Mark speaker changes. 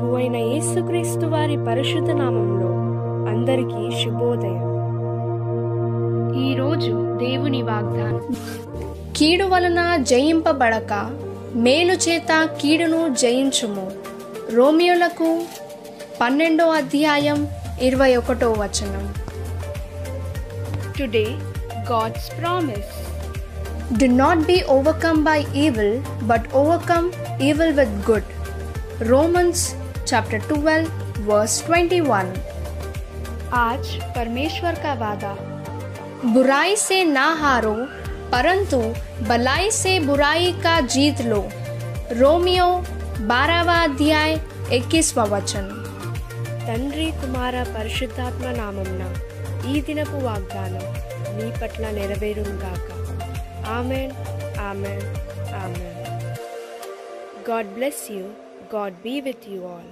Speaker 1: ప్రభువైన యేసుక్రీస్తు వారి పరిశుద్ధ నామంలో అందరికీ శుభోదయం. ఈరోజు దేవుని వాగ్దానం,
Speaker 2: కీడు వలన జయింపబడక మేలు చేత కీడును జయించుము. రోమియోలకు 12:21.
Speaker 1: Today God's promise.
Speaker 2: Do not be overcome by evil, but overcome evil with good. Romans chapter 12:21.
Speaker 1: आज परमेश्वर का वादा,
Speaker 2: बुराई से ना हारो परंतु भलाई से बुराई का जीत लो. रोमियो 12:21.
Speaker 1: తండ్రి కుమార పరిశుద్ధాత్మ నామమున ఈ దినపు వాగ్దానం మీ పట్ల నెరవేరునుగాక. Amen, amen, amen. God bless you. God be with you all.